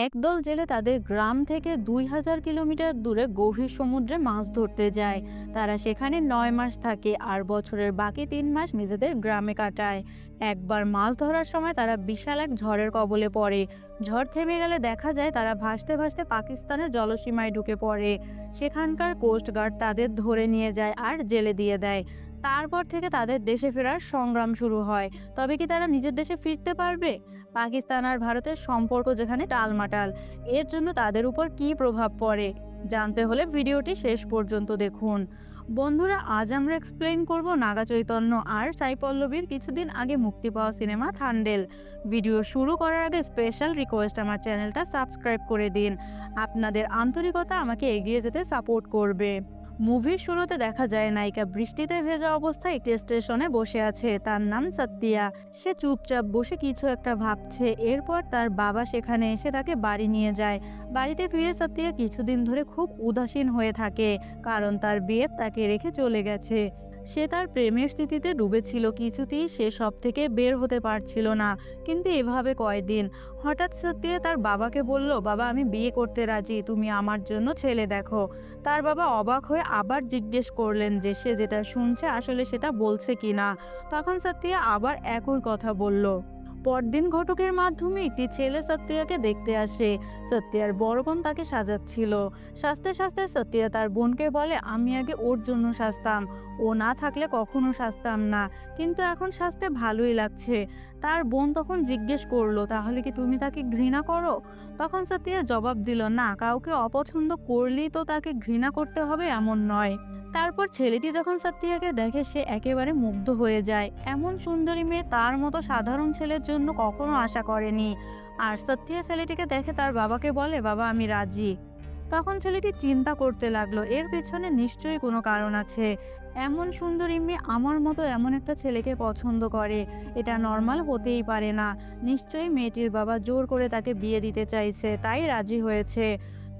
একদল জেলে তাদের গ্রাম থেকে ২,০০০ কিলোমিটার দূরে গভীর সমুদ্রে মাছ ধরতে যায়। তারা সেখানে ৯ মাস থাকে আর বছরের বাকি ৩ মাস নিজেদের গ্রামে কাটায়। একবার মাছ ধরার সময় তারা বিশাল এক ঝড়ের কবলে পড়ে। ঝড় থেমে গেলে দেখা যায় তারা ভাসতে ভাসতে পাকিস্তানের জলসীমায় ঢুকে পড়ে। সেখানকার কোস্টগার্ড তাদের ধরে নিয়ে যায় আর জেলে দিয়ে দেয়। তারপর থেকে তাদের দেশে ফেরার সংগ্রাম শুরু হয়। তবে কি তারা নিজের দেশে ফিরতে পারবে? পাকিস্তান আর ভারতের সম্পর্ক যেখানে টালমাটাল, এর জন্য তাদের উপর কী প্রভাব পড়ে জানতে হলে ভিডিওটি শেষ পর্যন্ত দেখুন। বন্ধুরা, আজ আমরা এক্সপ্লেইন করব নাগা চৈতন্য আর সাই পল্লবীর কিছুদিন আগে মুক্তি পাওয়া সিনেমা থান্ডেল। ভিডিও শুরু করার আগে স্পেশাল রিকোয়েস্ট, আমার চ্যানেলটা সাবস্ক্রাইব করে দিন। আপনাদের আন্তরিকতা আমাকে এগিয়ে যেতে সাপোর্ট করবে। মুভির শুরুতে দেখা যায় নায়িকা বৃষ্টিতে ভেজা অবস্থায় একটি স্টেশনে বসে আছে। তার নাম সত্যিয়া। সে চুপচাপ বসে কিছু একটা ভাবছে। এরপর তার বাবা সেখানে এসে তাকে বাড়ি নিয়ে যায়। বাড়িতে ফিরে সত্যিয়া কিছুদিন ধরে খুব উদাসীন হয়ে থাকে, কারণ তার বিয়ে তাকে রেখে চলে গেছে। সে তার প্রেমের স্মৃতিতে ডুবেছিল, কিছুতেই সে সব থেকে বের হতে পারছিল না। কিন্তু এভাবে কয়দিন হঠাৎ সত্যিয়া তার বাবাকে বলল, বাবা আমি বিয়ে করতে রাজি, তুমি আমার জন্য ছেলে দেখো। তার বাবা অবাক হয়ে আবার জিজ্ঞেস করলেন যে সে যেটা শুনছে আসলে সেটা বলছে কিনা। তখন সত্যিয়া আবার একই কথা বলল। পরদিন ঘটকের মাধ্যমে একটি ছেলে সত্যিয়াকে দেখতে আসে। সত্যিয়ার বড় বোন তাকে সাজাচ্ছিল। সাজতে সাজতে সত্যিয়া তার বোনকে বলে, আমি আগে ওর জন্য সাজতাম, ও না থাকলে কখনো সাজতাম না, কিন্তু এখন সাজতে ভালোই লাগছে। তার বোন তখন জিজ্ঞেস করলো, তাহলে কি তুমি তাকে ঘৃণা করো? তখন সত্যিয়া জবাব দিল, না, কাউকে অপছন্দ করলেই তো তাকে ঘৃণা করতে হবে এমন নয়। তারপর ছেলেটি যখন সত্যিয়াকে দেখে সে একেবারে মুগ্ধ হয়ে যায়। এমন সুন্দরী মেয়ে তার মতো সাধারণ ছেলের জন্য কখনো আশা করেনি। আর সত্যিয়া ছেলেটিকে দেখে তার বাবাকে বলে, বাবা আমি রাজি। তখন ছেলেটি চিন্তা করতে লাগলো, এর পেছনে নিশ্চয়ই কোনো কারণ আছে। এমন সুন্দরী মেয়ে আমার মতো এমন একটা ছেলেকে পছন্দ করে, এটা নর্মাল হতেই পারে না। নিশ্চয়ই মেয়েটির বাবা জোর করে তাকে বিয়ে দিতে চাইছে, তাই রাজি হয়েছে।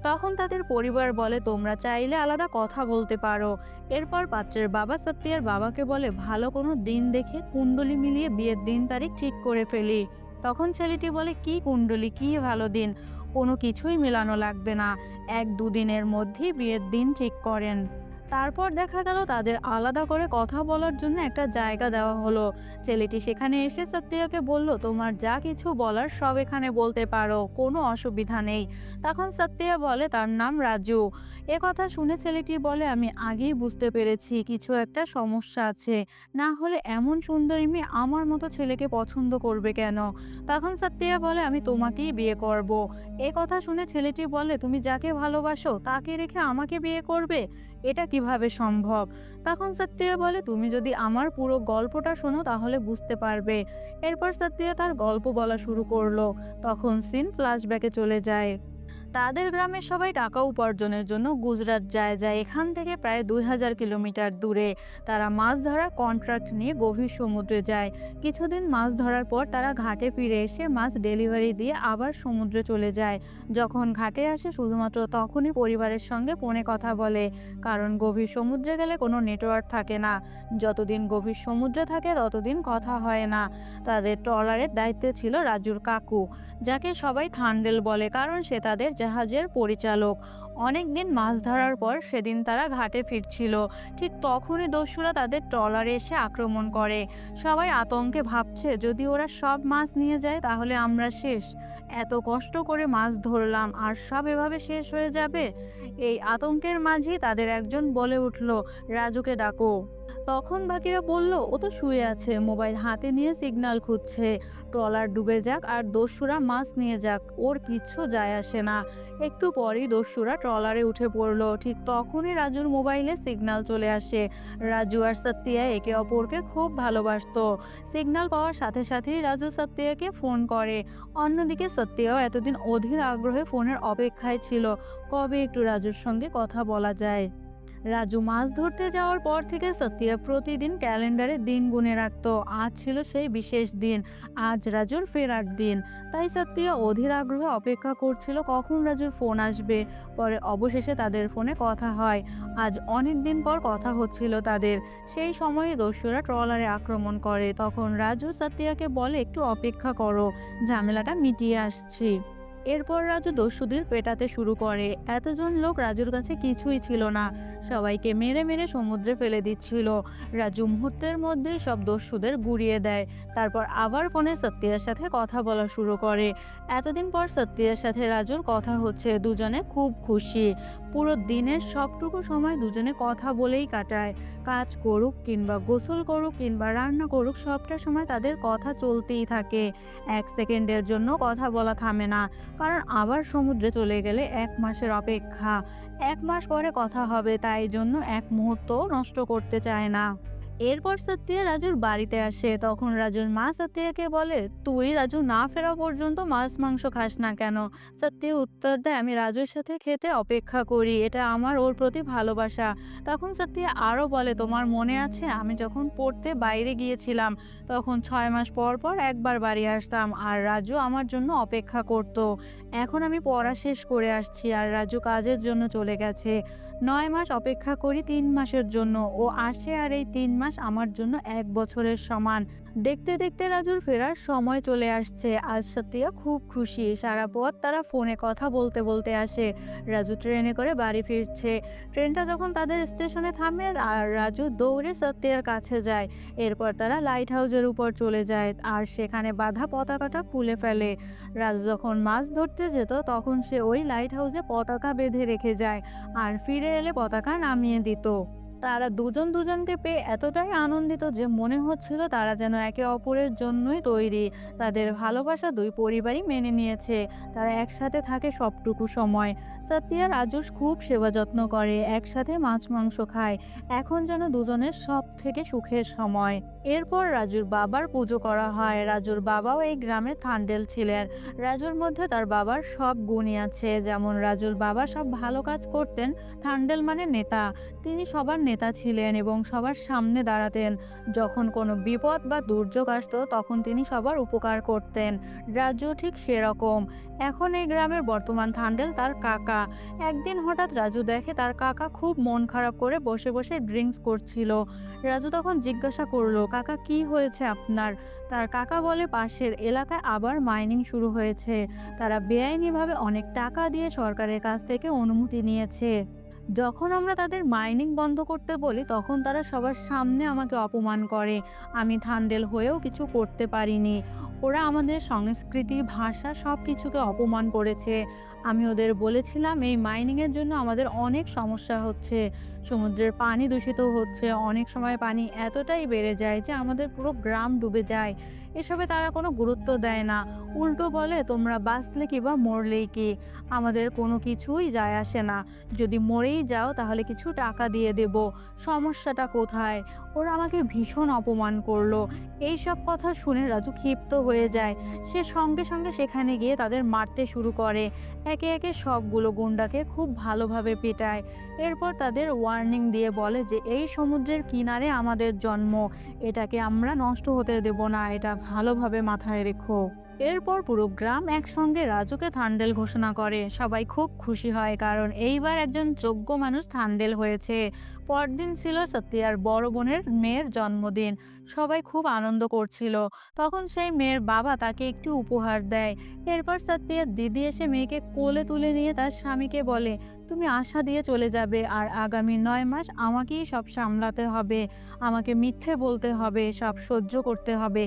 তখন তাদের পরিবার বলে, তোমরা চাইলে আলাদা কথা বলতে পারো। এরপর পাত্রের বাবা সত্যিয়ার বাবাকে বলে, ভালো কোনো দিন দেখে কুণ্ডলি মিলিয়ে বিয়ের দিন তারিখ ঠিক করে ফেলি। তখন ছেলেটি বলে, কি কুণ্ডলি, কি ভালো দিন, কোনো কিছুই মেলানো লাগবে না, ১-২ দিনের মধ্যেই বিয়ের দিন ঠিক করেন। তারপর দেখা গেল তাদের আলাদা করে কথা বলার জন্য একটা জায়গা দেওয়া হলো। ছেলেটি সেখানে এসে সত্যিয়াকে বলল, তোমার যা কিছু বলার সব এখানে বলতে পারো, কোনো অসুবিধা নেই। তখন সত্যিয়া বলে তার নাম রাজু। কথা শুনে ছেলেটি বলে, আমি আগেই বুঝতে পেরেছি কিছু একটা সমস্যা আছে, না হলে এমন সুন্দরী মেয়ে আমার মতো ছেলেকে পছন্দ করবে কেন? তখন সত্যিয়া বলে, আমি তোমাকেই বিয়ে করব। কথা শুনে ছেলেটি বলে, তুমি যাকে ভালোবাসো তাকে রেখে আমাকে বিয়ে করবে? এটা কিভাবে সম্ভব? তখন সত্যিয়া বলে, তুমি যদি আমার পুরো গল্পটা শোনো তাহলে বুঝতে পারবে। এরপর সত্যিয়া তার গল্প বলা শুরু করলো। তখন সিন ফ্ল্যাশব্যাকে চলে যায়। তাদের গ্রামের সবাই টাকা উপার্জনের জন্য গুজরাট যায় এখান থেকে প্রায় ২,০০০ কিলোমিটার দূরে। তারা মাছ ধরার কন্ট্রাক্ট নিয়ে গভীর সমুদ্রে যায়। কিছুদিন মাছ ধরার পর তারা ঘাটে ফিরে এসে মাছ ডেলিভারি দিয়ে আবার সমুদ্রে চলে যায়। যখন ঘাটে আসে শুধুমাত্র তখনই পরিবারের সঙ্গে ফোনে কথা বলে, কারণ গভীর সমুদ্রে গেলে কোনো নেটওয়ার্ক থাকে না। যতদিন গভীর সমুদ্রে থাকে ততদিন কথা হয় না। তাদের ট্রলারের দায়িত্বে ছিল রাজুর কাকু, যাকে সবাই থান্ডেল বলে, কারণ সে তাদের জাহাজের পরিচালক। অনেক দিন মাছ ধরার পর সেদিন তারা ঘাটে ফিরছিল। ঠিক তখনই দস্যুরা তাদের ট্রলারে এসে আক্রমণ করে। সবাই আতঙ্কে ভাবছে, যদি ওরা সব মাছ নিয়ে যায় তাহলে আমরা শেষ। এত কষ্ট করে মাছ ধরলাম আর সব এভাবে শেষ হয়ে যাবে। এই আতঙ্কের মাঝেই তাদের একজন বলে উঠল, রাজুকে ডাকো। তখন বাকিরা বলল, ও তো শুয়ে আছে, মোবাইল হাতে নিয়ে সিগন্যাল খুঁজছে। ট্রলার ডুবে যাক আর দস্যুরা মাছ নিয়ে যাক, ওর কিচ্ছু যায় আসে না। একটু পরেই দস্যুরা ট্রলারে উঠে পড়ল। ঠিক তখনই রাজুর মোবাইলে সিগন্যাল চলে আসে। রাজু আর সত্যিয়া একে অপরকে খুব ভালোবাসতো। সিগন্যাল পাওয়ার সাথে সাথেই রাজু সত্যিয়াকে ফোন করে। অন্যদিকে সত্যিয়াও এতদিন অধীর আগ্রহে ফোনের অপেক্ষায় ছিল, কবে একটু রাজুর সঙ্গে কথা বলা যায়। রাজু মাছ ধরতে যাওয়ার পর থেকে সত্যিয়া প্রতিদিন ক্যালেন্ডারে দিন গুনে রাখতো। আজ ছিল সেই বিশেষ দিন, আজ রাজুর ফেরার দিন। তাই সত্যিয়া অধীর আগ্রহে অপেক্ষা করছিল কখন রাজুর ফোন আসবে। পরে অবশেষে তাদের ফোনে কথা হয়। আজ অনেক দিন পর কথা হচ্ছিল তাদের। সেই সময়ে দস্যুরা ট্রলারে আক্রমণ করে। তখন রাজু সত্যিয়াকে বলে, একটু অপেক্ষা করো, ঝামেলাটা মিটিয়ে আসছি। এরপর রাজু দস্যুদের পেটাতে শুরু করে। এতজন লোক রাজুর কাছে কিছুই ছিল না, সবাইকে মেরে মেরে সমুদ্রে ফেলে দিচ্ছিল। রাজু মুহূর্তের মধ্যেই সব দস্যুদের গুড়িয়ে দেয়। তারপর আবার ফোনে সত্যিয়ার সাথে কথা বলা শুরু করে। এতদিন পর সত্যিয়ার সাথে রাজুর কথা হচ্ছে, দুজনে খুব খুশি। পুরো দিনের সবটুকু সময় দুজনে কথা বলেই কাটায়। কাজ করুক কিংবা গোসল করুক কিংবা রান্না করুক, সবটা সময় তাদের কথা চলতেই থাকে। 1 সেকেন্ডের জন্য কথা বলা থামে না, কারণ আবার সমুদ্রে চলে গেলে 1 মাসের অপেক্ষা। 1 মাস পরে কথা হবে, তাই জন্য এক মুহূর্ত নষ্ট করতে চায় না। এরপর সত্যিয়া রাজুর বাড়িতে আসে। তখন রাজুর মা সত্যিয়াকে বলে, তুই রাজু না ফেরা পর্যন্ত মাছ মাংস খাস না কেন? সত্যিয়া উত্তর দেয়, আমি রাজুর সাথে খেতে অপেক্ষা করি, এটা আমার ওর প্রতি ভালোবাসা। তখন সত্যিয়া আরও বলে, তোমার মনে আছে আমি যখন পড়তে বাইরে গিয়েছিলাম, তখন 6 মাস পর পর একবার বাড়ি আসতাম আর রাজু আমার জন্য অপেক্ষা করত। এখন আমি পড়া শেষ করে আসছি আর রাজু কাজের জন্য চলে গেছে। 9 মাস অপেক্ষা করি 3 মাসের জন্য, ও আসে আর এই 3 মাস আমার জন্য 1 বছরের সমান। দেখতে দেখতে রাজুর ফেরার সময় চলে আসছে। আজ সত্যিয়া খুব খুশি। সারা পথ তারা ফোনে কথা বলতে বলতে আসে। রাজু ট্রেনে করে বাড়ি ফিরছে। ট্রেনটা যখন তাদের স্টেশনে থামে আর রাজু দৌড়ে সত্যিয়ার কাছে যায়। এরপর তারা লাইট হাউসের উপর চলে যায় আর সেখানে বাঁধা পতাকাটা খুলে ফেলে। রাজু যখন মাছ ধরতে যেত তখন সে ওই লাইট হাউসে পতাকা বেঁধে রেখে যায় আর ফিরে এলে পতাকা নামিয়ে দিত। তারা দুজন দুজনকে পেয়ে এতটাই আনন্দিত যে মনে হচ্ছিল তারা যেন একে অপরের জন্যই তৈরি। তাদের ভালোবাসা দুই পরিবারই মেনে নিয়েছে। তারা একসাথে থাকে সবটুকু সময়। সত্যি আর রাজুস খুব সেবা যত্ন করে, একসাথে মাছ মাংস খায়। এখন যেন দুজনের সব থেকে সুখের সময়। এরপর রাজুর বাবার পুজো করা হয়। রাজুর বাবাও এই গ্রামে থান্ডেল ছিলেন। রাজুর মধ্যে তার বাবার সব গুণই আছে। যেমন রাজুর বাবা সব ভালো কাজ করতেন। থান্ডেল মানে নেতা। তিনি সবার নেতা ছিলেন এবং সবার সামনে দাঁড়াতেন। যখন কোনো বিপদ বা দুর্যোগ আসতো তখন তিনি সবার উপকার করতেন। রাজু ঠিক সেরকম। এখন এই গ্রামের বর্তমান থান্ডেল তার কাকা। একদিন হঠাৎ রাজু দেখে তার কাকা খুব মন খারাপ করে বসে বসে ড্রিঙ্কস করছিল। রাজু তখন জিজ্ঞাসা করলো, কাকা কি হয়েছে আপনার? তার কাকা বলে, পাশের এলাকায় আবার মাইনিং শুরু হয়েছে। তারা বেআইনিভাবে অনেক টাকা দিয়ে সরকারের কাছ থেকে অনুমতি নিয়েছে। যখন আমরা তাদের মাইনিং বন্ধ করতে বলি তখন তারা সবার সামনে আমাকে অপমান করে। আমি থান্ডেল হয়েও কিছু করতে পারিনি। ওরা আমাদের সংস্কৃতি, ভাষা সব কিছুকে অপমান করেছে। আমি ওদের বলেছিলাম এই মাইনিংয়ের জন্য আমাদের অনেক সমস্যা হচ্ছে। সমুদ্রের পানি দূষিত হচ্ছে, অনেক সময় পানি এতটাই বেড়ে যায় যে আমাদের পুরো গ্রাম ডুবে যায়। এসবে তারা কোনো গুরুত্ব দেয় না। উল্টো বলে, তোমরা বাঁচলে কি বা মরলেই কি, আমাদের কোনো কিছুই যায় আসে না। যদি মরেই যাও তাহলে কিছু টাকা দিয়ে দেব, সমস্যাটা কোথায়? ওরা আমাকে ভীষণ অপমান করলো। এই সব কথা শুনে রাজু ক্ষিপ্ত হয়ে যায়। সে সঙ্গে সঙ্গে সেখানে গিয়ে তাদের মারতে শুরু করে। একে একে সবগুলো গুন্ডাকে খুব ভালোভাবে পেটায়। এরপর তাদের ওয়ার্নিং দিয়ে বলে যে এই সমুদ্রের কিনারে আমাদের জন্ম, এটাকে আমরা নষ্ট হতে দেব না, এটা ভালোভাবে মাথায় রেখো। এরপর পুরো গ্রাম একসঙ্গে রাজুকে থান্ডেল ঘোষণা করে। সবাই খুব খুশি হয়, কারণ এইবার একজন যোগ্য মানুষ থান্ডেল হয়েছে। পরদিন ছিল সত্যিয়ার বড় বোনের মেয়ের জন্মদিন। সবাই খুব আনন্দ করছিল। তখন সেই মেয়ের বাবা তাকে একটি উপহার দেয়। এরপর সত্যিয়ার দিদি এসে মেয়েকে কোলে তুলে নিয়ে তার স্বামীকে বলে, তুমি আশা দিয়ে চলে যাবে আর আগামী 9 মাস আমাকেই সব সামলাতে হবে, আমাকে মিথ্যে বলতে হবে, সব সহ্য করতে হবে।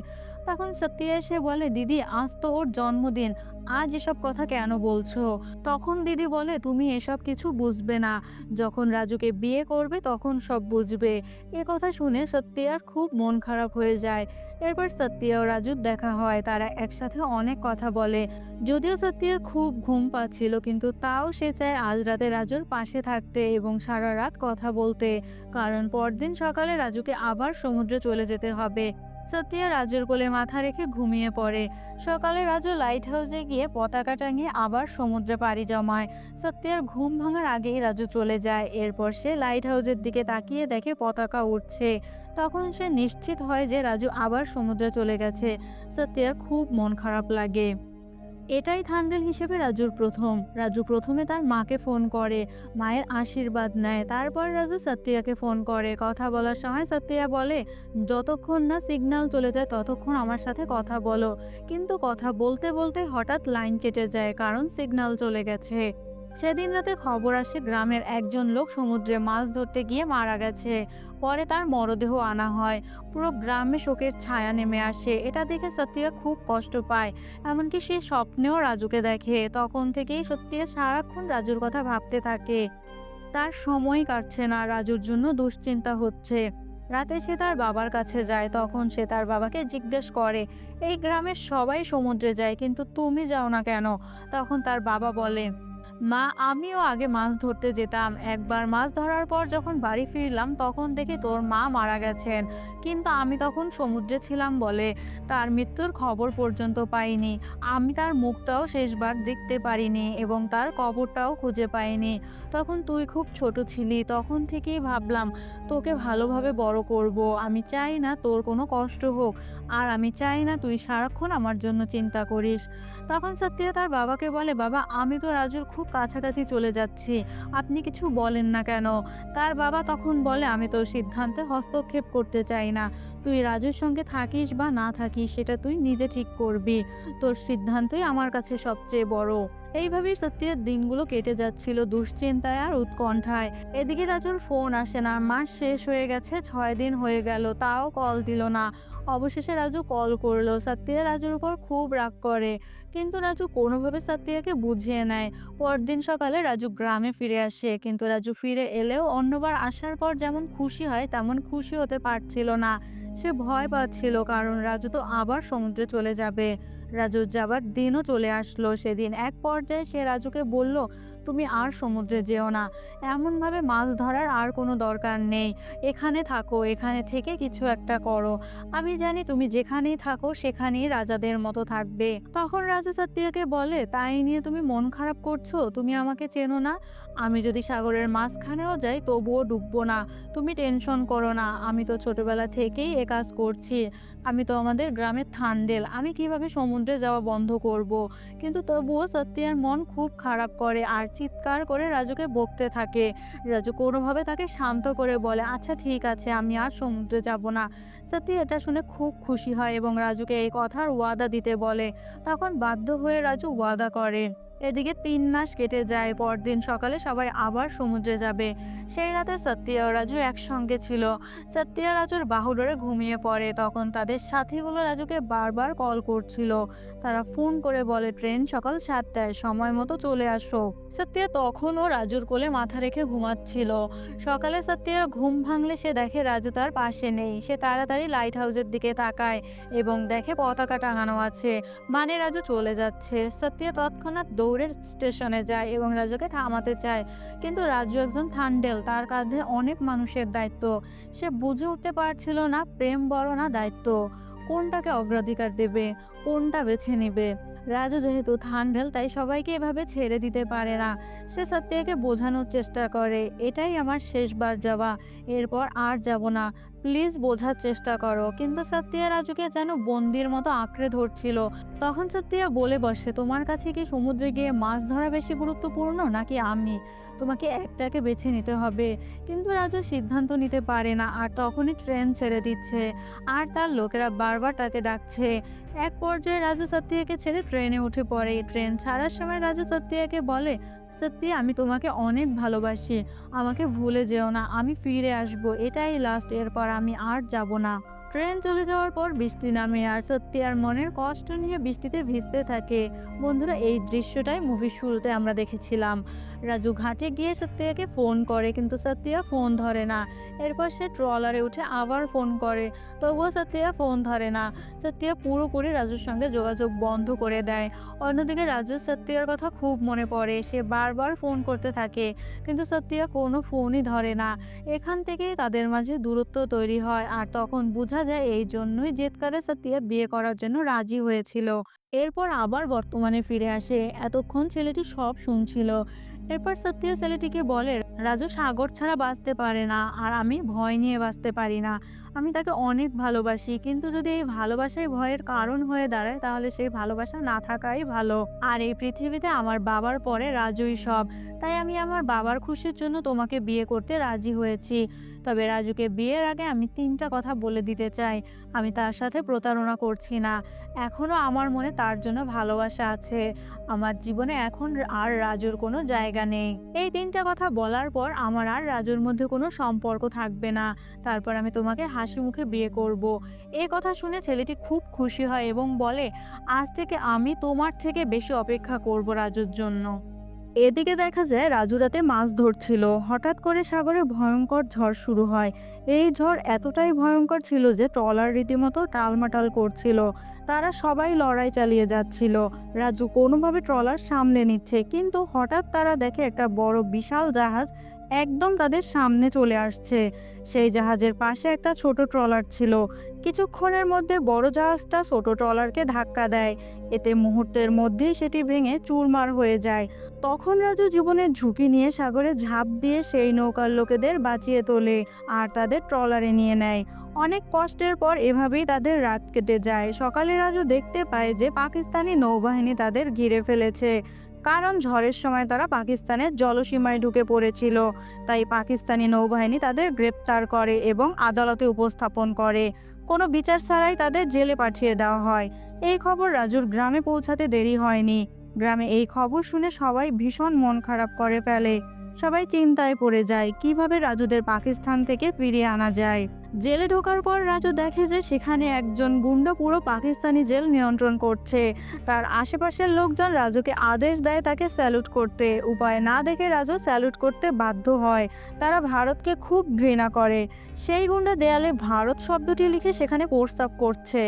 তখন সত্যিয়া এসে বলে, দিদি আজ তো ওর জন্মদিন, আজ এসব কথা কেন বলছো? তখন দিদি বলে, তুমি এসব কিছু বুঝবে না, যখন রাজুকে বিয়ে করবে তখন সব বুঝবে। এ কথা শুনে সত্যিয়ার খুব মন খারাপ হয়ে যায়। এরপর সত্যিয়া ও রাজুর দেখা হয়। তারা একসাথে অনেক কথা বলে। যদিও সত্যিয়ার খুব ঘুম পাচ্ছিল, কিন্তু তাও সে চায় আজ রাতে রাজুর পাশে থাকতে এবং সারা রাত কথা বলতে, কারণ পরদিন সকালে রাজুকে আবার সমুদ্রে চলে যেতে হবে। সত্যিয়া রাজুর কোলে মাথা রেখে ঘুমিয়ে পড়ে। সকালে রাজু লাইট হাউসে গিয়ে পতাকা টাঙিয়ে আবার সমুদ্রে পাড়ি জমায়। সত্যিয়ার ঘুম ভাঙার আগেই রাজু চলে যায়। এরপর সে লাইট হাউসের দিকে তাকিয়ে দেখে পতাকা উঠছে। তখন সে নিশ্চিত হয় যে রাজু আবার সমুদ্রে চলে গেছে। সত্যিয়ার খুব মন খারাপ লাগে। এটাই থান্ডেল হিসেবে রাজুর প্রথম। রাজু প্রথমে তার মাকে ফোন করে, মায়ের আশীর্বাদ নেয়। তারপর রাজু সত্যিয়াকে ফোন করে। কথা বলার সময় সত্যিয়া বলে, যতক্ষণ না সিগন্যাল চলে যায় ততক্ষণ আমার সাথে কথা বলো। কিন্তু কথা বলতে বলতে হঠাৎ লাইন কেটে যায়, কারণ সিগন্যাল চলে গেছে। সেদিন রাতে খবর আসে গ্রামের একজন লোক সমুদ্রে মাছ ধরতে গিয়ে মারা গেছে। পরে তার মরদেহ আনা হয়। পুরো গ্রামে শোকের ছায়া নেমে আসে। এটা দেখে সত্যিয়া খুব কষ্ট পায়। এমনকি সে স্বপ্নেও রাজুকে দেখে। তখন থেকেই সত্যিয়া সারাক্ষণ রাজুর কথা ভাবতে থাকে। তার সময় কাটছে না, রাজুর জন্য দুশ্চিন্তা হচ্ছে। রাতে সে তার বাবার কাছে যায়। তখন সে তার বাবাকে জিজ্ঞেস করে, এই গ্রামের সবাই সমুদ্রে যায় কিন্তু তুমি যাও না কেন? তখন তার বাবা বলে, মা, আমিও আগে মাছ ধরতে যেতাম। একবার মাছ ধরার পর যখন বাড়ি ফিরলাম তখন দেখি তোর মা মারা গেছেন। কিন্তু আমি তখন সমুদ্রে ছিলাম বলে তার মৃত্যুর খবর পর্যন্ত পাইনি। আমি তার মুখটাও শেষবার দেখতে পারিনি এবং তার কবরটাও খুঁজে পাইনি। তখন তুই খুব ছোট ছিলি। তখন থেকেই ভাবলাম তোকে ভালোভাবে বড় করব। আমি চাই না তোর কোনো কষ্ট হোক, আর আমি চাই না তুই সারাক্ষণ আমার জন্য চিন্তা করিস। তখন সত্যিয়া তার বাবাকে বলে, বাবা, আমি তো রাজুর খুব কাছাকাছি চলে যাচ্ছি, আপনি কিছু বলেন না কেন? তার বাবা তখন বলে, আমি তোর সিদ্ধান্তে হস্তক্ষেপ করতে চাই না। তুই রাজুর সঙ্গে থাকিস বা না থাকিস সেটা তুই নিজে ঠিক করবি। তোর সিদ্ধান্তই আমার কাছে সবচেয়ে বড়। এইভাবেই সত্যির দিনগুলো কেটে যাচ্ছিল দুশ্চিন্তায় আর উৎকণ্ঠায়। এদিকে রাজুর ফোন আসে না। মাস শেষ হয়ে গেছে, 6 দিন হয়ে গেল, তাও কল দিল না। অবশেষে রাজু কল করলো। সত্যিয়া রাজুর উপর খুব রাগ করে, কিন্তু রাজু কোনোভাবে সত্যিয়াকে বুঝিয়ে নেয়। পরদিন সকালে রাজু গ্রামে ফিরে আসে, কিন্তু রাজু ফিরে এলেও অন্যবার আসার পর যেমন খুশি হয় তেমন খুশি হতে পারছিল না। সে ভয় পাচ্ছিল, কারণ রাজু তো আবার সমুদ্রে চলে যাবে। রাজুর যাবার দিনও চলে আসলো। সেদিন এক পর্যায়ে সে রাজুকে বলল, তুমি আর সমুদ্রে যেও না। এমনভাবে মাছ ধরার আর কোনো দরকার নেই। এখানে থাকো, এখানে থেকে কিছু একটা করো। আমি জানি তুমি যেখানেই থাকো সেখানেই রাজাদের মতো থাকবে। তখন রাজু সত্যিয়াকে বলে, তাই নিয়ে তুমি মন খারাপ করছো? তুমি আমাকে চেনো না। আমি যদি সাগরের মাঝখানেও যাই তবুও ডুববো না। তুমি টেনশন করো না, আমি তো ছোটবেলা থেকেই এ কাজ করছি। আমি তো আমাদের গ্রামের থান্ডেল, আমি কিভাবে সমুদ্রে যাওয়া বন্ধ করব? কিন্তু তবুও সত্যিয়ার মন খুব খারাপ করে আর চিৎকার করে রাজুকে বকতে থাকে। রাজু কোনোভাবে তাকে শান্ত করে বলে, আচ্ছা ঠিক আছে, আমি আর সমুদ্রে যাব না। সত্যি এটা শুনে খুব খুশি হয় এবং রাজুকে এই কথার ওয়াদা দিতে বলে। তখন বাধ্য হয়ে রাজু ওয়াদা করে। এদিকে 3 মাস কেটে যায়। পরদিন সকালে সবাই আবার সমুদ্রে যাবে। সেই রাতে সত্যিয়া ও রাজু একসঙ্গে ছিল। সত্যিয়া রাজুর বাহুডোরে ঘুমিয়ে পড়ে। তখন তাদের সাথীগুলো রাজুকে বারবার কল করছিল। তারা ফোন করে বলে, ট্রেন সকাল 7টায়, সময় মতো চলে আসো। সত্যিয়া তখনও রাজুর কোলে মাথা রেখে ঘুমাচ্ছিল। সকালে সত্যিয়ার ঘুম ভাঙলে সে দেখে রাজু তার পাশে নেই। সে তাড়াতাড়ি লাইট হাউসের দিকে তাকায় এবং দেখে পতাকা টাঙানো আছে, মানে রাজু চলে যাচ্ছে। সত্যিয়া তৎক্ষণাৎ দৌড়ে স্টেশনে যায় এবং রাজুকে থামাতে চায়, কিন্তু রাজু একজন থান্ডেল, তার কাঁধে অনেক মানুষের দায়িত্ব। সে বুঝে উঠতে পারছিল না প্রেম বড় না দায়িত্ব, কোনটাকে অগ্রাধিকার দেবে, কোনটা বেছে নেবে। রাজু যেহেতু থান্ডেল তাই সবাইকে এভাবে ছেড়ে দিতে পারে না। সে সত্যিয়াকে বোঝানোর চেষ্টা করে, এটাই আমার শেষবার যাওয়া, এরপর আর যাব না, প্লিজ বোঝার চেষ্টা করো। কিন্তু সত্যিয়া রাজুকে যেন বন্দির মতো আঁকড়ে ধরছিল। তখন সত্যিয়া বলে বসে, তোমার কাছে কি সমুদ্রে গিয়ে মাছ ধরা বেশি গুরুত্বপূর্ণ নাকি আমি? তোমাকে একটাকে বেছে নিতে হবে। কিন্তু রাজু সিদ্ধান্ত নিতে পারে না, আর তখনই ট্রেন ছেড়ে দিচ্ছে আর তার লোকেরা বারবার তাকে ডাকছে। এক পর্যায়ে রাজু সত্যিয়াকে ছেড়ে ট্রেনে উঠে পড়ে। ট্রেন ছাড়ার সময় রাজু সত্যিয়াকে বলে, সত্যি আমি তোমাকে অনেক ভালোবাসি, আমাকে ভুলে যেও না, আমি ফিরে আসবো, এটাই লাস্ট, এরপর আমি আর যাব না। ট্রেন চলে যাওয়ার পর বৃষ্টি নামে আর সত্যি আর মনের কষ্ট নিয়ে বৃষ্টিতে ভিজতে থাকে। বন্ধুরা, এই দৃশ্যটাই মুভির শুরুতে আমরা দেখেছিলাম। রাজু ঘাটে গিয়ে সত্যিয়াকে ফোন করে, কিন্তু সত্যিয়া ফোন ধরে না। এরপর সে ট্রলারে উঠে আবার ফোন করে, তবুও সত্যিয়া ফোন ধরে না। সত্যিয়া পুরোপুরি রাজুর সঙ্গে যোগাযোগ বন্ধ করে দেয়। অন্যদিকে রাজুর সত্যিয়ার কথা খুব মনে পড়ে। সে বারবার ফোন করতে থাকে, কিন্তু সত্যিয়া কোনো ফোনই ধরে না। এখান থেকেই তাদের মাঝে দূরত্ব তৈরি হয়, আর তখন বোঝা যায় এই জন্যই জেদ করে সত্যিয়া বিয়ে করার জন্য রাজি হয়েছিল। এরপর আবার বর্তমানে ফিরে আসে। এতক্ষণ ছেলেটি সব শুনছিল। এরপর সত্য ছেলেটিকে বলে, রাজু সাগর ছাড়া বাঁচতে পারে না, আর আমি ভয় নিয়ে বাঁচতে পারি না। আমি তাকে অনেক ভালোবাসি, কিন্তু যদি এই ভালোবাসাই ভয়ের কারণ হয়ে দাঁড়ায় তাহলে সেই ভালোবাসা না থাকাই ভালো। আর এই পৃথিবীতে আমার বাবার পরে রাজুই সব। তাই আমি আমার বাবার খুশির জন্য তোমাকে বিয়ে করতে রাজি হয়েছি। তবে রাজুকে বিয়ের আগে আমি 3টা কথা বলে দিতে চাই। আমি তার সাথে প্রতারণা করছি না। এখনো আমার মনে তার জন্য ভালোবাসা আছে। আমার জীবনে এখন আর রাজুর কোনো জায়গা নেই। এই 3টা কথা বলার পর আমার আর রাজুর মধ্যে কোনো সম্পর্ক থাকবে না। তারপর আমি তোমাকে হাসি মুখে বিয়ে করব। এই কথা শুনে ছেলেটি খুব খুশি হয় এবং বলে, আজ থেকে আমি তোমার থেকে বেশি অপেক্ষা করব রাজুর জন্য। এদিকে দেখা যায় রাজু রাতে মাছ ধরছিল। হঠাৎ করে সাগরে ভয়ঙ্কর ঝড় শুরু হয়। এই ঝড় এতটাই ভয়ঙ্কর ছিল যে ট্রলার রীতিমতো টালমাটাল করছিল। তারা সবাই লড়াই চালিয়ে যাচ্ছিল। রাজু কোনোভাবে ট্রলার সামলে নিচ্ছে, কিন্তু হঠাৎ তারা দেখে একটা বড় বিশাল জাহাজ একদম তাদের সামনে চলে আসছে। সেই জাহাজের পাশে একটা ছোট ট্রলার ছিল। কিছুক্ষণের মধ্যে বড় জাহাজটা ছোট ট্রলারকে ধাক্কা দেয়। এতে মুহূর্তের মধ্যেই সেটি ভেঙে চুরমার হয়ে যায়। তখন রাজু জীবনের ঝুঁকি নিয়ে সাগরে ঝাঁপ দিয়ে সেই নৌকার লোকেদের বাঁচিয়ে তোলে আর তাদের ট্রলারে নিয়ে নেয়। অনেক কষ্টের পর এভাবেই তাদের রাত কেটে যায়। সকালে রাজু দেখতে পায় যে পাকিস্তানি নৌবাহিনী তাদের ঘিরে ফেলেছে, কারণ ঝড়ের সময় তারা পাকিস্তানের জলসীমায় ঢুকে পড়েছিল। তাই পাকিস্তানি নৌবাহিনী তাদের গ্রেপ্তার করে এবং আদালতে উপস্থাপন করে। কোনো বিচার ছাড়াই তাদের জেলে পাঠিয়ে দেওয়া হয়। এই খবর রাজুর গ্রামে পৌঁছাতে দেরি হয়নি। গ্রামে এই খবর শুনে সবাই ভীষণ মন খারাপ করে ফেলে। সবাই চিন্তায় পড়ে যায় কিভাবে রাজুদের পাকিস্তান থেকে ফিরিয়ে আনা যায়। জেলে ঢোকার পর রাজু দেখে যে সেখানে একজন গুন্ডা পুরো পাকিস্তানি জেল নিয়ন্ত্রণ করছে। তার আশেপাশের লোকজন রাজুকে আদেশ দেয় তাকে স্যালুট করতে। উপায় না দেখে রাজু স্যালুট করতে বাধ্য হয়। তারা ভারতকে খুব ঘৃণা করে। সেই গুন্ডা দেয়ালে ভারত শব্দটি লিখে সেখানে প্রস্তাব করছে।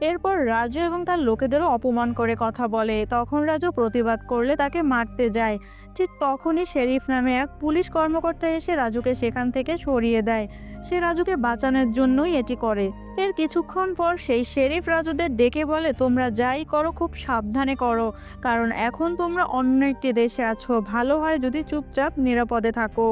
এরপর রাজু এবং তার লোকেদেরও অপমান করে কথা বলে। তখন রাজু প্রতিবাদ করলে তাকে মারতে যায়। ঠিক তখনই শেরিফ নামে এক পুলিশ কর্মকর্তা এসে রাজুকে সেখান থেকে সরিয়ে দেয়। সে রাজুকে বাঁচানোর জন্যই এটি করে। এর কিছুক্ষণ পর সেই শেরিফ রাজুদের ডেকে বলে, তোমরা যাই করো খুব সাবধানে করো, কারণ এখন তোমরা অন্য একটি দেশে আছো। ভালো হয় যদি চুপচাপ নিরাপদে থাকো।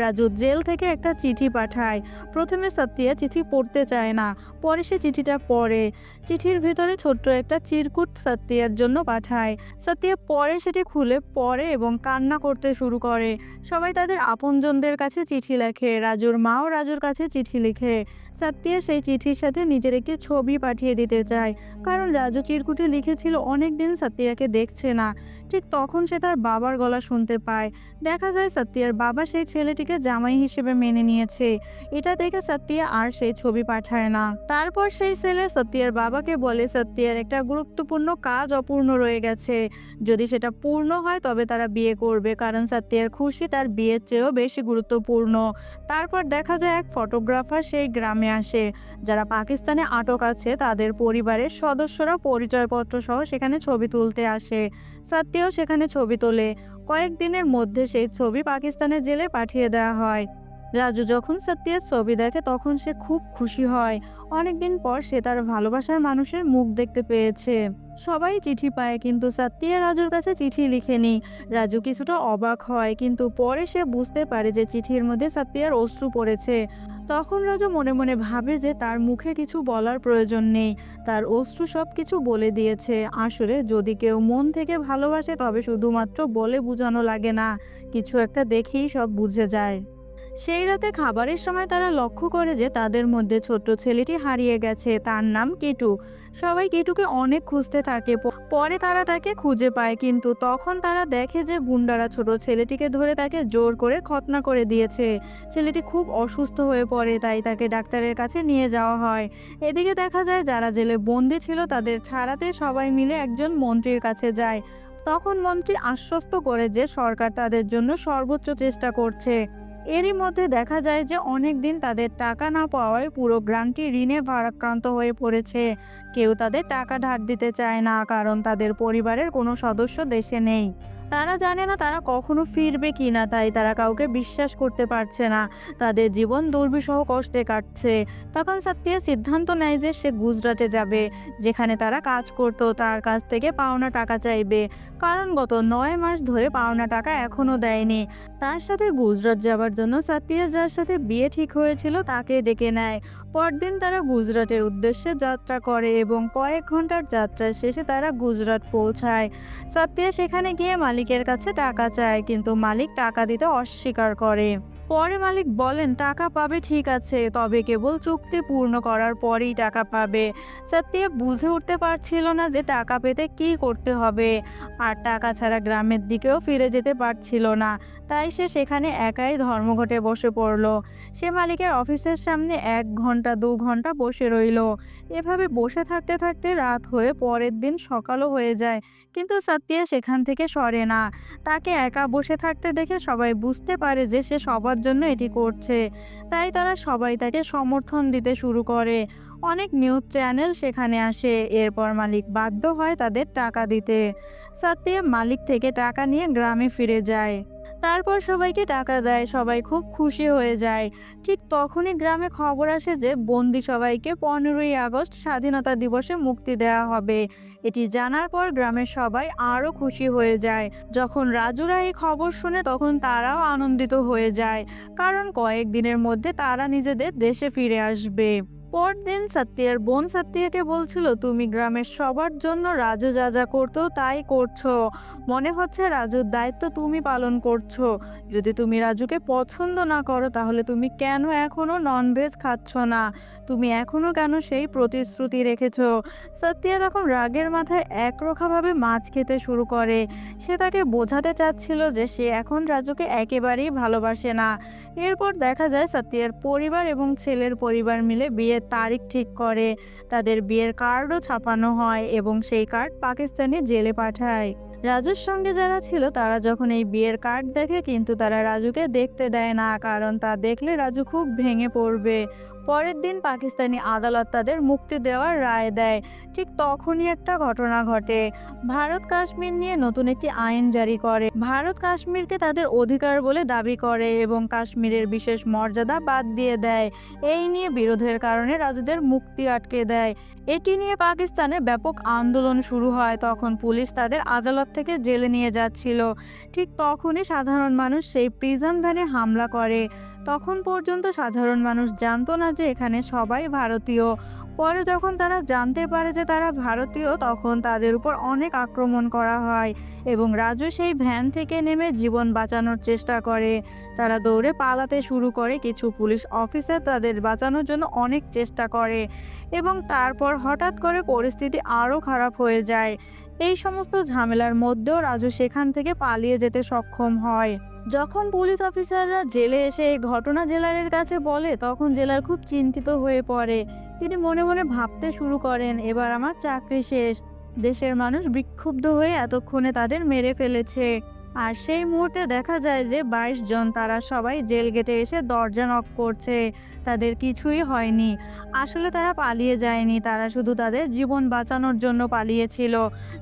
রাজু জেল থেকে একটা চিঠি পাঠায়। প্রথমে সত্যিয়া চিঠি পড়তে চায় না, পরে সে চিঠিটা পড়ে। চিঠির ভিতরে ছোট্ট একটা চিরকুট সত্যিয়ার জন্য পাঠায়। সত্যিয়া পরে সেটি খুলে পড়ে এবং কান্না করতে শুরু করে। সবাই তাদের আপনজনদের কাছে চিঠি লেখে। রাজুর মাও রাজুর কাছে চিঠি লিখে। সত্যিয়া সেই চিঠির সাথে নিজের একটি ছবি পাঠিয়ে দিতে চায়, কারণ রাজু চিরকুটে লিখেছিল অনেকদিন সত্যিয়াকে দেখছে না। ঠিক তখন সে তার বাবার গলা শুনতে পায়। দেখা যায় সত্যিয়ার বাবা সেই ছেলেটিকে জামাই হিসেবে মেনে নিয়েছে। এটা দেখে সত্যিয়া আর সেই ছবি পাঠায় না। তারপর সেই ছেলে সত্যিয়ার বাবাকে বলে সত্যিয়ার একটা গুরুত্বপূর্ণ কাজ অপূর্ণ রয়ে গেছে। যদি সেটা পূর্ণ হয় তবে তারা বিয়ে করবে, কারণ সত্যিয়ার খুশি তার বিয়ের চেয়েও বেশি গুরুত্বপূর্ণ। তারপর দেখা যায় এক ফটোগ্রাফার সেই গ্রামে আসে। যারা পাকিস্তানে আটক আছে তাদের পরিবারের সদস্যরা পরিচয়পত্র সহ সেখানে ছবি তুলতে আসে। সত্যিও সেখানে ছবি তোলে। কয়েকদিনের মধ্যে সেই ছবি পাকিস্তানের জেলে পাঠিয়ে দেওয়া হয়। রাজু যখন সত্যিয়ার ছবি দেখে তখন সে খুব খুশি হয়। অনেকদিন পর সে তার ভালোবাসার মানুষের মুখ দেখতে পেয়েছে। সবাই চিঠি পায়, কিন্তু সত্যিয়া রাজুর কাছে চিঠি লিখেনি। রাজু কিছুটা অবাক হয়, কিন্তু পরে সে বুঝতে পারে যে চিঠির মধ্যে সত্যিয়ার অশ্রু পড়েছে। তখন রাজু মনে মনে ভাবে যে তার মুখে কিছু বলার প্রয়োজন নেই, তার অশ্রু সব কিছু বলে দিয়েছে। আসলে যদি কেউ মন থেকে ভালোবাসে তবে শুধুমাত্র বলে বোঝানো লাগে না, কিছু একটা দেখেই সব বুঝে যায়। সেই রাতে খাবারের সময় তারা লক্ষ্য করে যে তাদের মধ্যে ছোট্ট ছেলেটি হারিয়ে গেছে। তার নাম কিটু। সবাই কিটুকে অনেক খুঁজতে থাকে। পরে তারা তাকে খুঁজে পায়, কিন্তু তখন তারা দেখে যে গুন্ডারা ছোট ছেলেটিকে ধরে তাকে জোর করে খতনা করে দিয়েছে। ছেলেটি খুব অসুস্থ হয়ে পড়ে, তাই তাকে ডাক্তারের কাছে নিয়ে যাওয়া হয়। এদিকে দেখা যায় যারা জেলে বন্দি ছিল তাদের ছাড়াতে সবাই মিলে একজন মন্ত্রীর কাছে যায়। তখন মন্ত্রী আশ্বস্ত করে যে সরকার তাদের জন্য সর্বোচ্চ চেষ্টা করছে। এরই মধ্যে দেখা যায় যে অনেক দিন তাদের টাকা না পাওয়ায় পুরো গ্রামটি ঋণে ভারাক্রান্ত হয়ে পড়েছে। কেউ তাদের টাকা ধার দিতে চায় না, কারণ তাদের পরিবারের কোনো সদস্য দেশে নেই। তারা জানে না তারা কখনো ফিরবে কিনা, তাই তারা কাউকে বিশ্বাস করতে পারছে না। তাদের জীবন দুর্বিষহ কষ্টে কাটছে। তখন সাত্তিয়া সিদ্ধান্ত নেয় যে সে গুজরাটে যাবে, যেখানে তারা কাজ করত, তার কাছ থেকে পাওনা টাকা চাইবে, কারণ গত 9 মাস ধরে পাওনা টাকা এখনো দেয়নি। তার সাথে গুজরাট যাবার জন্য সাত্তিয়া যার সাথে বিয়ে ঠিক হয়েছিল তাকে ডেকে নেয়। পরদিন তারা গুজরাটের উদ্দেশ্যে যাত্রা করে এবং কয়েক ঘন্টার যাত্রা শেষে তারা গুজরাট পৌঁছায়। সাত্তিয়া সেখানে গিয়ে মালিকের কাছে টাকা চায়, কিন্তু মালিক টাকা দিতে অস্বীকার করে। পরে মালিক বলেন টাকা পাবে ঠিক আছে, তবে কেবল চুক্তি পূর্ণ করার পরেই টাকা পাবে। সাত্তিয়া বুঝে উঠতে পারছিল না যে টাকা পেতে কি করতে হবে, আর টাকা ছাড়া গ্রামের দিকেও ফিরে যেতে পারছিল না। তাই সে সেখানে একাই ধর্মঘটে বসে পড়ল। সে মালিকের অফিসের সামনে 1 ঘন্টা 2 ঘন্টা বসে রইল। এভাবে বসে থাকতে থাকতে রাত হয়ে পরের দিন সকালও হয়ে যায়, কিন্তু সাত্তিয়া সেখান থেকে সরে না। তাকে একা বসে থাকতে দেখে সবাই বুঝতে পারে যে সে সবার জন্য এটি করছে, তাই তারা সবাই তাকে সমর্থন দিতে শুরু করে। অনেক নিউজ চ্যানেল সেখানে আসে। এরপর মালিক বাধ্য হয় তাদের টাকা দিতে। সাত্তিয়া মালিক থেকে টাকা নিয়ে গ্রামে ফিরে যায়। তারপর সবাইকে টাকা দেয়, সবাই খুব খুশি হয়ে যায়। ঠিক তখনই গ্রামে খবর আসে যে বন্দি সবাইকে 15ই আগস্ট স্বাধীনতা দিবসে মুক্তি দেওয়া হবে। এটি জানার পর গ্রামের সবাই আরও খুশি হয়ে যায়। যখন রাজুরা এই খবর শুনে তখন তারাও আনন্দিত হয়ে যায়, কারণ কয়েকদিনের মধ্যে তারা নিজেদের দেশে ফিরে আসবে। পরদিন সাত্তিয়ার বোন সাত্তিয়াকে বলছিল, তুমি গ্রামের সবার জন্য রাজু যা যা করতো তাই করছো, মনে হচ্ছে রাজুর দায়িত্ব তুমি পালন করছো। যদি তুমি রাজুকে পছন্দ না করো তাহলে তুমি কেন এখনো ননভেজ খাচ্ছ না, তুমি এখনো কেন সেই প্রতিশ্রুতি রেখেছো। সাত্তিয়া তখন রাগের মাথায় একরোখাভাবে মাছ খেতে শুরু করে। সে তাকে বোঝাতে চাচ্ছিল যে সে এখন রাজুকে একেবারেই ভালোবাসে না। এরপর দেখা যায় সাত্তিয়ার পরিবার এবং ছেলের পরিবার মিলে বিয়ের তারিখ ঠিক করে। তাদের বিয়ের কার্ডও ছাপানো হয় এবং সেই কার্ড পাকিস্তানি জেলে পাঠায়। রাজুর সঙ্গে যারা ছিল তারা যখন এই বিয়ের কার্ড দেখে, কিন্তু তারা রাজুকে দেখতে দেয় না, কারণ তা দেখলে রাজু খুব ভেঙে পড়বে। পরের দিন পাকিস্তানি আদালত তাদের মুক্তি দেওয়ার রায় দেয়। ঠিক তখনই একটা ঘটনা ঘটে। ভারত কাশ্মীর নিয়ে নতুন একটি আইন জারি করে। ভারত কাশ্মীরকে তাদের অধিকার বলে দাবি করে এবং কাশ্মীরের বিশেষ মর্যাদা বাদ দিয়ে দেয়। এই নিয়ে বিরোধের কারণে রাজুদের মুক্তি আটকে দেয়। এটি নিয়ে পাকিস্তানে ব্যাপক আন্দোলন শুরু হয়। তখন পুলিশ তাদের আদালত থেকে জেলে নিয়ে যাচ্ছিল। ঠিক তখনই সাধারণ মানুষ সেই প্রিজন ভ্যানে হামলা করে। তখন পর্যন্ত সাধারণ মানুষ জানতো না যে এখানে সবাই ভারতীয়। পরে যখন তারা জানতে পারে যে তারা ভারতীয়, তখন তাদের উপর অনেক আক্রমণ করা হয় এবং রাজু সেই ভ্যান থেকে নেমে জীবন বাঁচানোর চেষ্টা করে। তারা দৌড়ে পালাতে শুরু করে। কিছু পুলিশ অফিসার তাদের বাঁচানোর জন্য অনেক চেষ্টা করে এবং তারপর হঠাৎ করে পরিস্থিতি আরও খারাপ হয়ে যায়। এই সমস্ত ঝামেলার মধ্যেও রাজু সেখান থেকে পালিয়ে যেতে সক্ষম হয়। যখন পুলিশ অফিসাররা জেলে এসে এই ঘটনা জেলারের কাছে বলে, তখন জেলার খুব চিন্তিত হয়ে পড়ে। তিনি মনে মনে ভাবতে শুরু করেন, এবার আমার চাকরি শেষ। দেশের মানুষ বিক্ষুব্ধ হয়ে এতক্ষণে তাদের মেরে ফেলেছে। আর সেই মুহূর্তে দেখা যায় যে 22 জন, তারা সবাই জেল গেটে এসে দরজা নক করছে। তাদের কিছুই হয়নি। আসলে তারা পালিয়ে যায়নি, তারা শুধু তাদের জীবন বাঁচানোর জন্য পালিয়েছিল।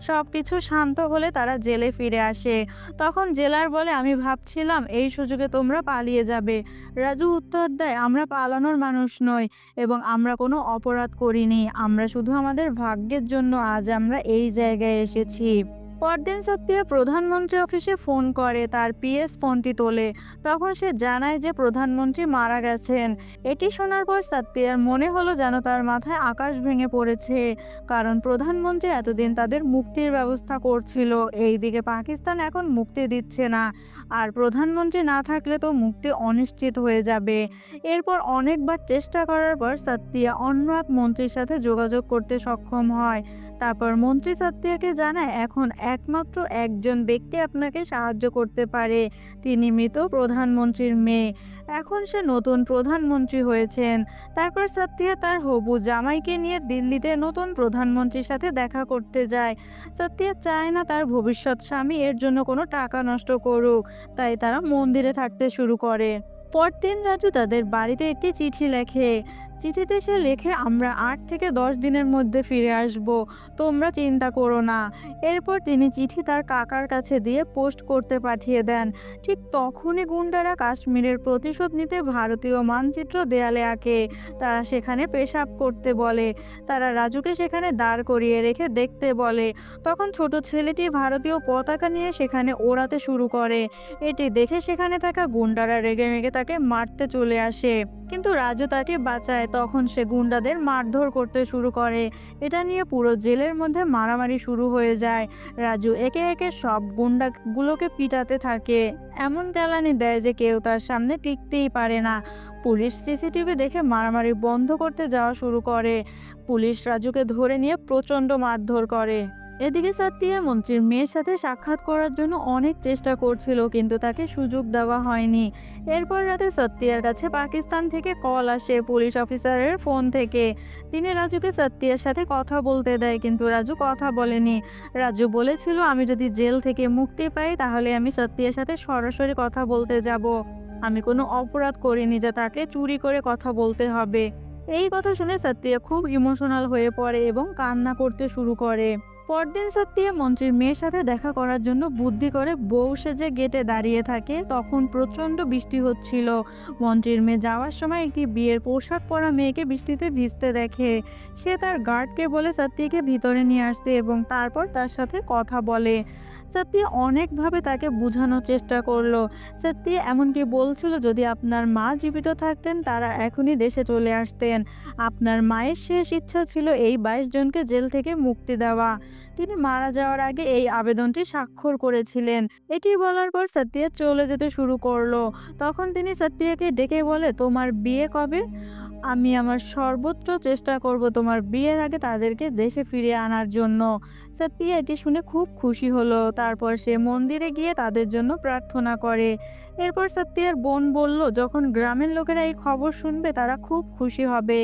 সব কিছু শান্ত হলে তারা জেলে ফিরে আসে। তখন জেলার বলে, আমি ভাবছিলাম এই সুযোগে তোমরা পালিয়ে যাবে। রাজু উত্তর দেয়, আমরা পালানোর মানুষ নই এবং আমরা কোনো অপরাধ করিনি। আমরা শুধু আমাদের ভাগ্যের জন্য আজ আমরা এই জায়গায় এসেছি। পরদিন সাত্তিয়া প্রধানমন্ত্রী অফিসে ফোন করে। তার পিএস ফোনটি তোলে। তখন সে জানায় যে প্রধানমন্ত্রী মারা গেছেন। এটি শোনার পর সাত্তিয়ার মনে হলো যেন তার মাথায় আকাশ ভেঙে পড়েছে, কারণ প্রধানমন্ত্রী এতদিন তাদের মুক্তির ব্যবস্থা করছিল। এইদিকে পাকিস্তান এখন মুক্তি দিচ্ছে না, আর প্রধানমন্ত্রী না থাকলে তো মুক্তি অনিশ্চিত হয়ে যাবে। এরপর অনেকবার চেষ্টা করার পর সাত্তিয়া অন্য এক মন্ত্রীর সাথে যোগাযোগ করতে সক্ষম হয়। তারপর মন্ত্রী সাত্তিয়াকে জানায়, এখন একমাত্র একজন ব্যক্তি আপনাকে সাহায্য করতে পারে। তিনি মৃত প্রধানমন্ত্রীর মেয়ে। এখন সে নতুন প্রধানমন্ত্রী হয়েছেন। তারপর সাত্তিয়া তার হবু জামাইকে নিয়ে দিল্লিতে নতুন প্রধানমন্ত্রীর সাথে দেখা করতে যায়। সাত্তিয়া চায় না তার ভবিষ্যৎ স্বামী এর জন্য কোনো টাকা নষ্ট করুক, তাই তারা মন্দিরে থাকতে শুরু করে। পরদিন রাজু তাদের বাড়িতে একটি চিঠি লেখে। চিঠিতে সে লেখে, আমরা 8 থেকে 10 দিনের মধ্যে ফিরে আসব, তোমরা চিন্তা করো না। এরপর তিনি চিঠি তার কাকার কাছে দিয়ে পোস্ট করতে পাঠিয়ে দেন। ঠিক তখনই গুন্ডারা কাশ্মীরের প্রতিশোধ নিতে ভারতীয় মানচিত্র দেয়ালে আঁকে। তারা সেখানে পেশাব করতে বলে। তারা রাজুকে সেখানে দাঁড় করিয়ে রেখে দেখতে বলে। তখন ছোট ছেলেটি ভারতীয় পতাকা নিয়ে সেখানে ওড়াতে শুরু করে। এটি দেখে সেখানে থাকা গুন্ডারা রেগে তাকে মারতে চলে আসে, কিন্তু রাজু তাকে বাঁচায়। তখন সে গুন্ডাদের মারধর করতে শুরু করে। এটা নিয়ে পুরো জেলের মধ্যে মারামারি শুরু হয়ে যায়। রাজু একে একে সব গুন্ডাগুলোকে পিটাতে থাকে, এমন কেলানি দেয় যে কেউ তার সামনে টিকতেই পারে না। পুলিশ সিসিটিভি দেখে মারামারি বন্ধ করতে যাওয়া শুরু করে। পুলিশ রাজুকে ধরে নিয়ে প্রচণ্ড মারধর করে। এদিকে সাতিয়া মন্ত্রীর মেয়ের সাথে সাক্ষাৎ করার জন্য অনেক চেষ্টা করছিল, কিন্তু তাকে সুযোগ দেওয়া হয়নি। এরপর রাতে সত্তিয়ার কাছে পাকিস্তান থেকে কল আসে পুলিশ অফিসারের ফোন থেকে। তিনি রাজুকে সত্তিয়ার সাথে কথা বলতে দেয়, কিন্তু রাজু কথা বলেনি। রাজু বলেছিল, আমি যদি জেল থেকে মুক্তি পাই তাহলে আমি সত্তিয়ার সাথে সরাসরি কথা বলতে যাব। আমি কোনো অপরাধ করিনি যে তাকে চুরি করে কথা বলতে হবে। এই কথা শুনে সত্তিয়া খুব ইমোশনাল হয়ে পড়ে এবং কান্না করতে শুরু করে। পরদিন সত্যিই মন্ত্রীর মেয়ের সাথে দেখা করার জন্য বুদ্ধি করে বউ সেজে গেটে দাঁড়িয়ে থাকে। তখন প্রচণ্ড বৃষ্টি হচ্ছিল। মন্ত্রীর মেয়ে যাওয়ার সময় একটি বিয়ের পোশাক পরা মেয়েকে বৃষ্টিতে ভিজতে দেখে। সে তার গার্ডকে বলে সত্যিকে ভিতরে নিয়ে আসতে এবং তারপর তার সাথে কথা বলে। সত্যি অনেকভাবে তাকে বোঝানোর চেষ্টা করলো। সত্যি এমনকি বলছিল, যদি আপনার মা জীবিত থাকতেন তারা এখনই দেশে চলে আসতেন। আপনার মায়ের শেষ ইচ্ছা ছিল এই 22 জনকে জেল থেকে মুক্তি দেওয়া। তিনি মারা যাওয়ার আগে এই আবেদনটি স্বাক্ষর করেছিলেন। এটি বলার পর সত্যিয়া চলে যেতে শুরু করলো। তখন তিনি সত্যিয়াকে ডেকে বলে, তোমার বিয়ে কবে? আমি আমার সর্বোচ্চ চেষ্টা করব তোমার বিয়ের আগে তাদেরকে দেশে ফিরিয়ে আনার জন্য। সত্যিয়া এটি শুনে খুব খুশি হলো। তারপর সে মন্দিরে গিয়ে তাদের জন্য প্রার্থনা করে। এরপর সত্যিয়ার বোন বলল, যখন গ্রামের লোকেরা এই খবর শুনবে তারা খুব খুশি হবে।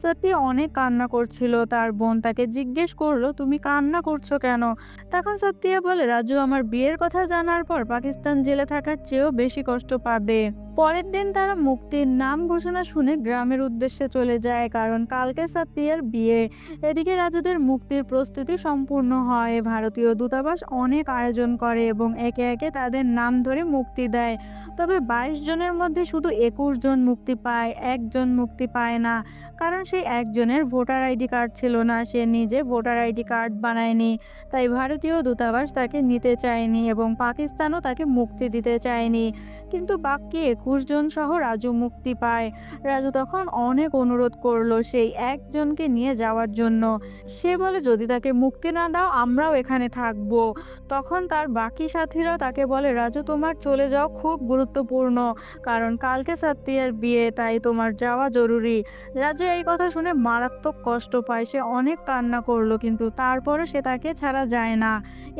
সত্যি অনেক কান্না করছিল। তার বোন তাকে জিজ্ঞেস করলো, তুমি কান্না করছো কেন? তখন সত্যিয়া বলে, রাজু আমার বিয়ের কথা জানার পর পাকিস্তান জেলে থাকার চেয়েও বেশি কষ্ট পাবে। পরের দিন তারা মুক্তির নাম ঘোষণা শুনে গ্রামের উদ্দেশ্যে চলে যায়, কারণ কালকে সত্যিয়ার বিয়ে। এদিকে রাজুদের মুক্তির প্রস্তুতি সম্পূর্ণ হয়। ভারতীয় দূতাবাস অনেক আয়োজন করে এবং একে একে তাদের নাম ধরে মুক্তি দেয়। তবে 22 জনের মধ্যে শুধু 21 জন মুক্তি পায়, একজন মুক্তি পায় না। কারণ সেই একজনের ভোটার আইডি কার্ড ছিল না, সে নিজে ভোটার আইডি কার্ড বানায়নি। তাই ভারতীয় দূতাবাস তাকে নিতে চায়নি এবং পাকিস্তানও তাকে মুক্তি দিতে চায়নি। কিন্তু বাকি 21 জন সহ রাজু মুক্তি পায়। রাজু তখন অনেক অনুরোধ করলো সেই একজনকে নিয়ে যাওয়ার জন্য। সে বলে, যদি তাকে মুক্তি না দাও আমরাও এখানে থাকবো। তখন তার বাকি সাথীরা তাকে বলে, রাজু তোমার চলে যাওয়া খুব গুরুত্বপূর্ণ, কারণ কালকে সত্যিয়ার বিয়ে, তাই তোমার যাওয়া জরুরি। রাজু এই কথা শুনে মারাত্মক কষ্ট পায়। সে অনেক কান্না করলো, কিন্তু তারপরও সে তাকে ছাড়া যায় না।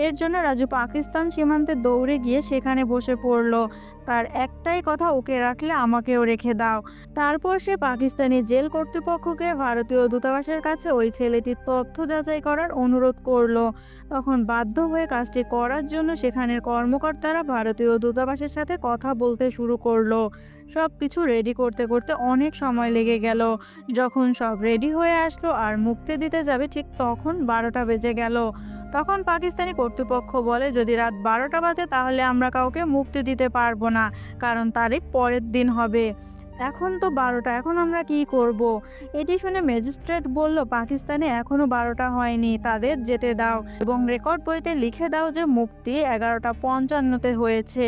এর জন্য রাজু পাকিস্তান সীমান্তে দৌড়ে গিয়ে সেখানে বসে পড়লো। তার একটাই কথা, ওকে রাখলে আমাকেও রেখে দাও। তারপর সে পাকিস্তানি জেল কর্তৃপক্ষকে ভারতীয় দূতাবাসের কাছে ওই ছেলেটির তথ্য যাচাই করার অনুরোধ করলো। তখন বাধ্য হয়ে কাজটি করার জন্য সেখানের কর্মকর্তারা ভারতীয় দূতাবাসের সাথে কথা বলতে শুরু করলো। সব কিছু রেডি করতে করতে অনেক সময় লেগে গেল। যখন সব রেডি হয়ে আসলো আর মুক্তি দিতে যাবে, ঠিক তখন 12টা বেজে গেল। তখন পাকিস্তানি কর্তৃপক্ষ বলে, যদি রাত 12টা বাজে তাহলে আমরা কাউকে মুক্তি দিতে পারবো না, কারণ তারিখ পরের দিন হবে। এখন তো 12টা, এখন আমরা কি করব? এটি শুনে ম্যাজিস্ট্রেট বলল, পাকিস্তানে এখনো 12টা হয়নি, তাদের যেতে দাও এবং রেকর্ড বইতে লিখে দাও যে মুক্তি 11:55-তে হয়েছে।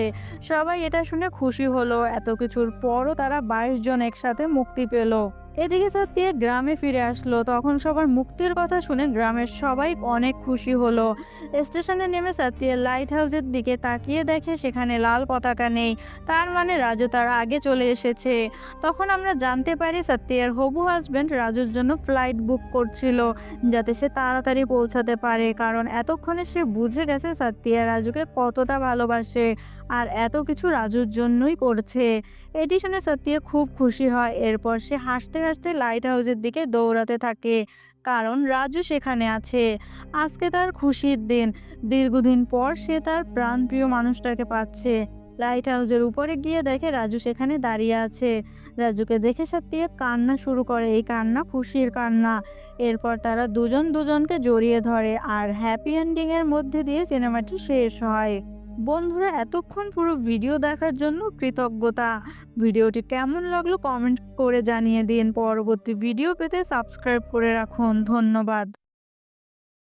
সবাই এটা শুনে খুশি হলো। এত কিছুর পরও তারা 22 জন একসাথে মুক্তি পেল। এদিকে সত্যিয়া গ্রামে ফিরে আসলো। তখন সবার মুক্তির কথা শুনে গ্রামের সবাই অনেক খুশি হলো। স্টেশনে নেমে সত্যিয়া লাইট হাউসের দিকে তাকিয়ে দেখে সেখানে লাল পতাকা নেই। তার মানে রাজু তার আগে চলে এসেছে। তখন আমরা জানতে পারি সত্যিয়ার হবু হাজব্যান্ড রাজুর জন্য ফ্লাইট বুক করছিল, যাতে সে তাড়াতাড়ি পৌঁছাতে পারে, কারণ এতক্ষণে সে বুঝে গেছে সত্যিয়া রাজুকে কতটা ভালোবাসে আর এত কিছু রাজুর জন্যই করছে। এটি শুনে সত্যিয়া খুব খুশি হয়। এরপর সে হাসতে হাসতে লাইট হাউসের দিকে দৌড়াতে থাকে, কারণ রাজু সেখানে আছে। আজকে তার খুশির দিন। দীর্ঘদিন পর সে তার প্রাণপ্রিয় মানুষটাকে পাচ্ছে। লাইট হাউসের উপরে গিয়ে দেখে রাজু সেখানে দাঁড়িয়ে আছে। রাজুকে দেখে সাথে কান্না শুরু করে, এই কান্না খুশির কান্না। এরপর তারা দুজন দুজনকে জড়িয়ে ধরে আর হ্যাপি এন্ডিং এর মধ্যে দিয়ে সিনেমাটি শেষ হয়। বন্ধুরা, এতক্ষণ পুরো ভিডিও দেখার জন্য কৃতজ্ঞতা। ভিডিওটি কেমন লাগলো কমেন্ট করে জানিয়ে দিন। পরবর্তী ভিডিও পেতে সাবস্ক্রাইব করে রাখুন। ধন্যবাদ।